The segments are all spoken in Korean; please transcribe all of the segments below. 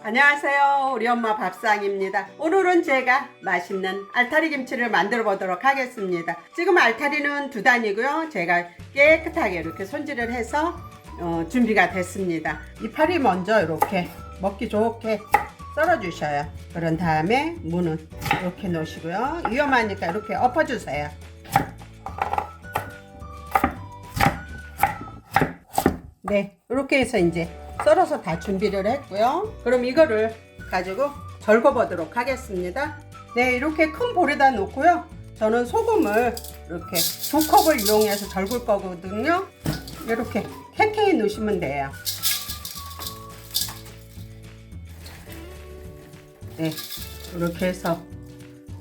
안녕하세요. 우리 엄마 밥상입니다. 오늘은 제가 맛있는 알타리 김치를 만들어 보도록 하겠습니다. 지금 알타리는 2단이고요. 제가 깨끗하게 이렇게 손질을 해서 준비가 됐습니다. 이파리 먼저 이렇게 먹기 좋게 썰어 주셔요. 그런 다음에 무는 이렇게 놓으시고요. 위험하니까 이렇게 엎어주세요. 네, 이렇게 해서 이제 썰어서 다 준비를 했고요. 그럼 이거를 가지고 절거 보도록 하겠습니다. 네, 이렇게 큰 볼에다 놓고요. 저는 소금을 이렇게 2컵을 이용해서 절굴 거거든요. 이렇게 캔캔히 넣으시면 돼요. 네, 이렇게 해서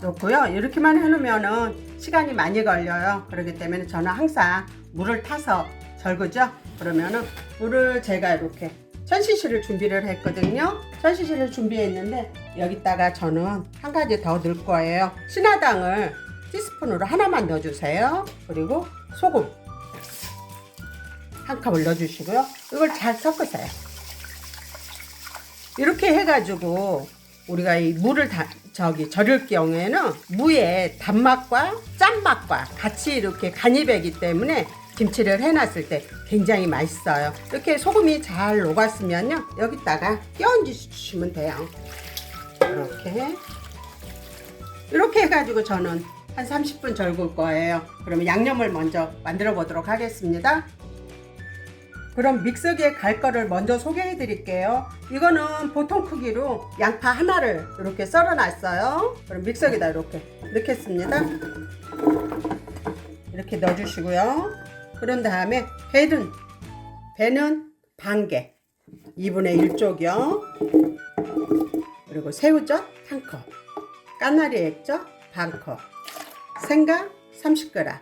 넣고요. 이렇게만 해놓으면은 시간이 많이 걸려요. 그렇기 때문에 저는 항상 물을 타서 절구죠. 그러면은 물을 제가 이렇게 1000cc를 준비를 했거든요. 1000cc를 준비했는데 여기다가 저는 한 가지 더 넣을 거예요. 신화당을 티스푼으로 하나만 넣어주세요. 그리고 소금 한 컵을 넣어주시고요. 이걸 잘 섞으세요. 이렇게 해가지고 우리가 이 물을 절일 경우에는 무의 단맛과 짠맛과 같이 이렇게 간이 배기 때문에 김치를 해놨을 때 굉장히 맛있어요. 이렇게 소금이 잘 녹았으면요, 여기다가 끼얹어 주시면 돼요. 이렇게 해가지고 저는 한 30분 절굴 거예요. 그러면 양념을 먼저 만들어 보도록 하겠습니다. 그럼 믹서기에 갈 거를 먼저 소개해 드릴게요. 이거는 보통 크기로 양파 하나를 이렇게 썰어 놨어요. 그럼 믹서기에다 이렇게 넣겠습니다. 이렇게 넣어 주시고요. 그런 다음에 배는 반개 2분의 1쪽이요. 그리고 새우젓 1컵, 까나리 액젓 반컵, 생강 30g,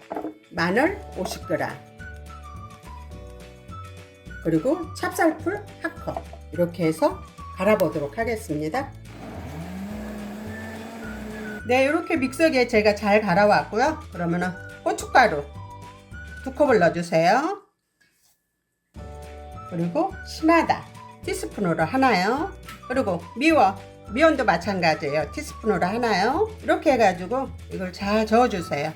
마늘 50g, 그리고 찹쌀풀 1컵 이렇게 해서 갈아보도록 하겠습니다. 네, 이렇게 믹서기에 제가 잘 갈아왔고요. 그러면은 고춧가루 2컵을 넣어주세요. 그리고 신화당 티스푼으로 하나요. 그리고 미원도 마찬가지예요. 티스푼으로 하나요. 이렇게 해가지고 이걸 잘 저어주세요.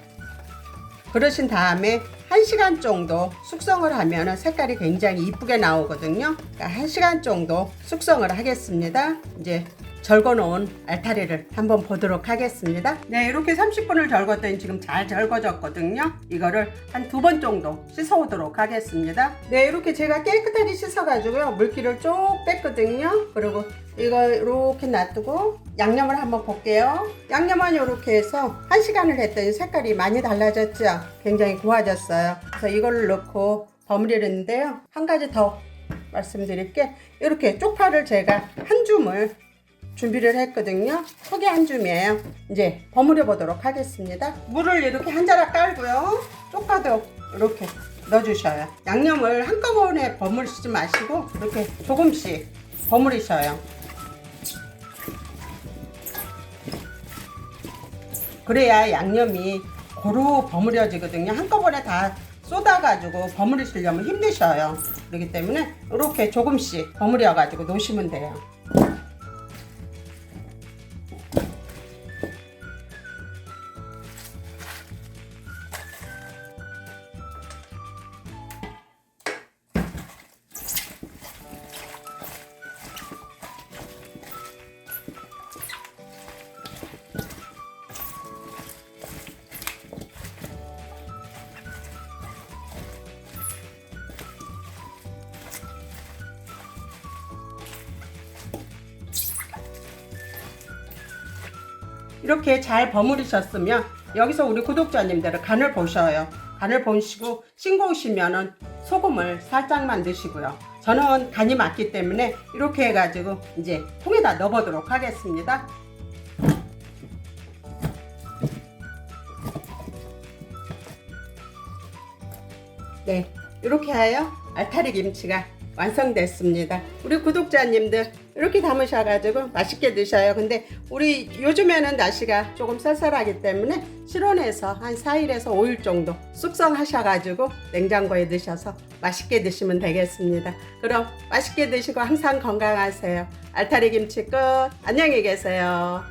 그러신 다음에 1시간 정도 숙성을 하면 색깔이 굉장히 이쁘게 나오거든요. 그러니까 1시간 정도 숙성을 하겠습니다. 이제 절거 놓은 알타리를 한번 보도록 하겠습니다. 네, 이렇게 30분을 절궜더니 지금 잘 절거졌거든요. 이거를 한 2번 정도 씻어 오도록 하겠습니다. 네, 이렇게 제가 깨끗하게 씻어 가지고요, 물기를 쭉 뺐거든요. 그리고 이거 이렇게 놔두고 양념을 한번 볼게요. 양념은 이렇게 해서 1시간을 했더니 색깔이 많이 달라졌죠. 굉장히 고와졌어요. 그래서 이걸 넣고 버무리를 했는데요, 한 가지 더 말씀드릴 게, 이렇게 쪽파를 제가 한 줌을 준비를 했거든요. 속이 한 줌이에요. 이제 버무려 보도록 하겠습니다. 물을 이렇게 한 자락 깔고요, 쪽파도 이렇게 넣어주셔요. 양념을 한꺼번에 버무리지 마시고 이렇게 조금씩 버무리셔요. 그래야 양념이 고루 버무려지거든요. 한꺼번에 다 쏟아가지고 버무리시려면 힘드셔요. 그렇기 때문에 이렇게 조금씩 버무려가지고 놓으시면 돼요. 이렇게 잘 버무리셨으면 여기서 우리 구독자님들은 간을 보셔요. 간을 보시고 싱거우시면은 소금을 살짝만 넣으시고요. 저는 간이 맞기 때문에 이렇게 해가지고 이제 통에다 넣어보도록 하겠습니다. 네, 이렇게 하여 알타리 김치가 완성됐습니다. 우리 구독자님들 이렇게 담으셔가지고 맛있게 드셔요. 근데 우리 요즘에는 날씨가 조금 쌀쌀하기 때문에 실온에서 한 4일에서 5일 정도 숙성하셔가지고 냉장고에 넣으셔서 맛있게 드시면 되겠습니다. 그럼 맛있게 드시고 항상 건강하세요. 알타리 김치 끝. 안녕히 계세요.